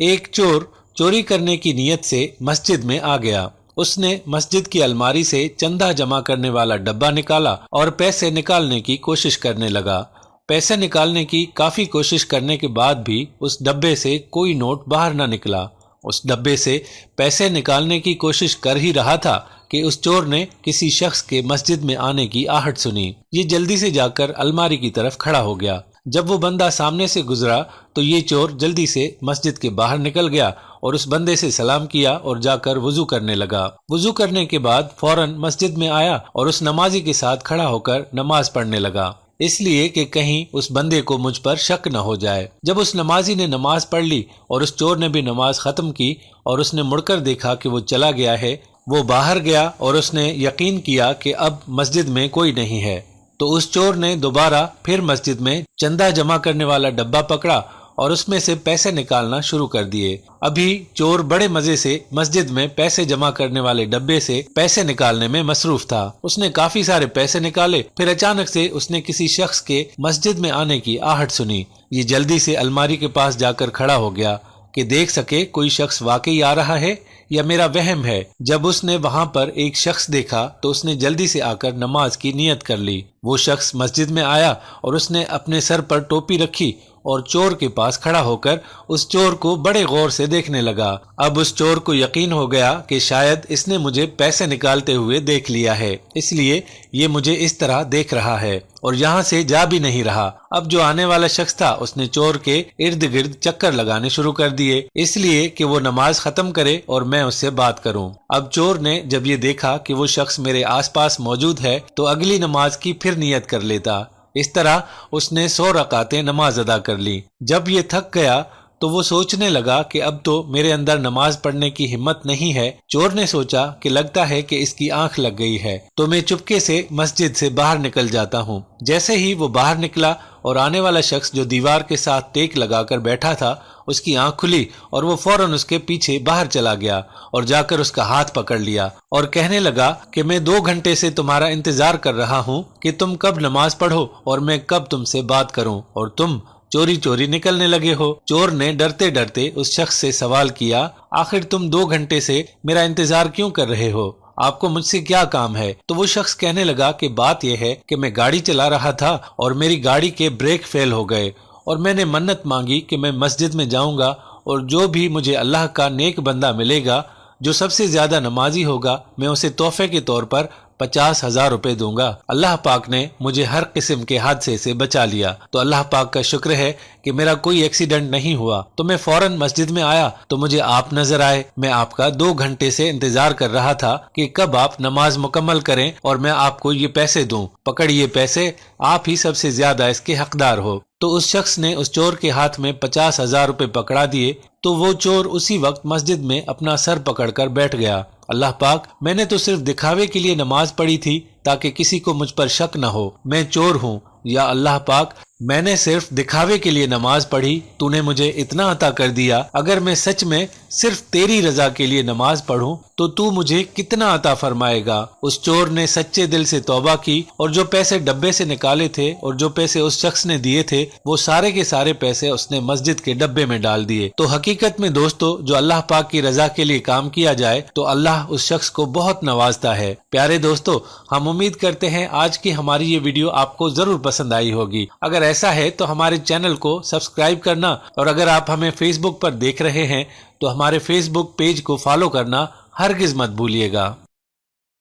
ایک چور چوری کرنے کی نیت سے مسجد میں آ گیا۔ اس نے مسجد کی الماری سے چندہ جمع کرنے والا ڈبہ نکالا اور پیسے نکالنے کی کوشش کرنے لگا۔ پیسے نکالنے کی کافی کوشش کرنے کے بعد بھی اس ڈبے سے کوئی نوٹ باہر نہ نکلا۔ اس ڈبے سے پیسے نکالنے کی کوشش کر ہی رہا تھا کہ اس چور نے کسی شخص کے مسجد میں آنے کی آہٹ سنی۔ یہ جلدی سے جا کر الماری کی طرف کھڑا ہو گیا۔ جب وہ بندہ سامنے سے گزرا تو یہ چور جلدی سے مسجد کے باہر نکل گیا اور اس بندے سے سلام کیا اور جا کر وضو کرنے لگا۔ وضو کرنے کے بعد فوراً مسجد میں آیا اور اس نمازی کے ساتھ کھڑا ہو کر نماز پڑھنے لگا، اس لیے کہ کہیں اس بندے کو مجھ پر شک نہ ہو جائے۔ جب اس نمازی نے نماز پڑھ لی اور اس چور نے بھی نماز ختم کی اور اس نے مڑ کر دیکھا کہ وہ چلا گیا ہے، وہ باہر گیا اور اس نے یقین کیا کہ اب مسجد میں کوئی نہیں ہے، تو اس چور نے دوبارہ پھر مسجد میں چندہ جمع کرنے والا ڈبہ پکڑا اور اس میں سے پیسے نکالنا شروع کر دیے۔ ابھی چور بڑے مزے سے مسجد میں پیسے جمع کرنے والے ڈبے سے پیسے نکالنے میں مصروف تھا۔ اس نے کافی سارے پیسے نکالے، پھر اچانک سے اس نے کسی شخص کے مسجد میں آنے کی آہٹ سنی۔ یہ جلدی سے الماری کے پاس جا کر کھڑا ہو گیا کہ دیکھ سکے کوئی شخص واقعی آ رہا ہے یا میرا وہم ہے۔ جب اس نے وہاں پر ایک شخص دیکھا تو اس نے جلدی سے آ کر نماز کی نیت کر لی۔ وہ شخص مسجد میں آیا اور اس نے اپنے سر پر ٹوپی رکھی اور چور کے پاس کھڑا ہو کر اس چور کو بڑے غور سے دیکھنے لگا۔ اب اس چور کو یقین ہو گیا کہ شاید اس نے مجھے پیسے نکالتے ہوئے دیکھ لیا ہے، اس لیے یہ مجھے اس طرح دیکھ رہا ہے اور یہاں سے جا بھی نہیں رہا۔ اب جو آنے والا شخص تھا اس نے چور کے ارد گرد چکر لگانے شروع کر دیے، اس لیے کہ وہ نماز ختم کرے اور میں اس سے بات کروں۔ اب چور نے جب یہ دیکھا کہ وہ شخص میرے آس پاس موجود ہے تو اگلی نماز کی پھر نیت کر لیتا۔ اس طرح اس نے 100 رکعتیں نماز ادا کر لی۔ جب یہ تھک گیا تو وہ سوچنے لگا کہ اب تو میرے اندر نماز پڑھنے کی ہمت نہیں ہے۔ چور نے سوچا کہ لگتا ہے کہ اس کی آنکھ لگ گئی ہے، تو میں چپکے سے مسجد سے باہر نکل جاتا ہوں۔ جیسے ہی وہ باہر نکلا اور آنے والا شخص جو دیوار کے ساتھ ٹیک لگا کر بیٹھا تھا، اس کی آنکھ کھلی اور وہ فوراً اس کے پیچھے باہر چلا گیا اور جا کر اس کا ہاتھ پکڑ لیا اور کہنے لگا کہ میں 2 گھنٹے سے تمہارا انتظار کر رہا ہوں کہ تم کب نماز پڑھو اور میں کب تم سے بات کروں، اور تم چوری چوری نکلنے لگے ہو۔ چور نے ڈرتے ڈرتے اس شخص سے سوال کیا، آخر تم 2 گھنٹے سے میرا انتظار کیوں کر رہے ہو؟ آپ کو مجھ سے کیا کام ہے؟ تو وہ شخص کہنے لگا کہ بات یہ ہے کہ میں گاڑی چلا رہا تھا اور میری گاڑی کے بریک فیل ہو گئے اور میں نے منت مانگی کہ میں مسجد میں جاؤں گا اور جو بھی مجھے اللہ کا نیک بندہ ملے گا جو سب سے زیادہ نمازی ہوگا میں اسے تحفے کے طور پر 50,000 روپے دوں گا۔ اللہ پاک نے مجھے ہر قسم کے حادثے سے بچا لیا، تو اللہ پاک کا شکر ہے کہ میرا کوئی ایکسیڈنٹ نہیں ہوا۔ تو میں فوراً مسجد میں آیا تو مجھے آپ نظر آئے۔ میں آپ کا 2 گھنٹے سے انتظار کر رہا تھا کہ کب آپ نماز مکمل کریں اور میں آپ کو یہ پیسے دوں۔ پکڑیے پیسے، آپ ہی سب سے زیادہ اس کے حقدار ہو۔ تو اس شخص نے اس چور کے ہاتھ میں 50,000 روپے پکڑا دیے تو وہ چور اسی وقت مسجد میں اپنا سر پکڑ کر بیٹھ گیا۔ اللہ پاک، میں نے تو صرف دکھاوے کے لیے نماز پڑھی تھی تاکہ کسی کو مجھ پر شک نہ ہو، میں چور ہوں۔ یا اللہ پاک، میں نے صرف دکھاوے کے لیے نماز پڑھی، تو نے مجھے اتنا عطا کر دیا، اگر میں سچ میں صرف تیری رضا کے لیے نماز پڑھوں تو مجھے کتنا عطا فرمائے گا۔ اس چور نے سچے دل سے توبہ کی اور جو پیسے ڈبے سے نکالے تھے اور جو پیسے اس شخص نے دیے تھے وہ سارے کے سارے پیسے اس نے مسجد کے ڈبے میں ڈال دیے۔ تو حقیقت میں دوستو، جو اللہ پاک کی رضا کے لیے کام کیا جائے تو اللہ اس شخص کو بہت نوازتا ہے۔ پیارے دوستو، ہم امید کرتے ہیں آج کی ہماری یہ ویڈیو آپ کو ضرور پسند آئی ہوگی۔ اگر ایسا ہے تو ہمارے چینل کو سبسکرائب کرنا، اور اگر آپ ہمیں فیس بک پر دیکھ رہے ہیں تو ہمارے فیس بک پیج کو فالو کرنا ہرگز مت بھولیے گا۔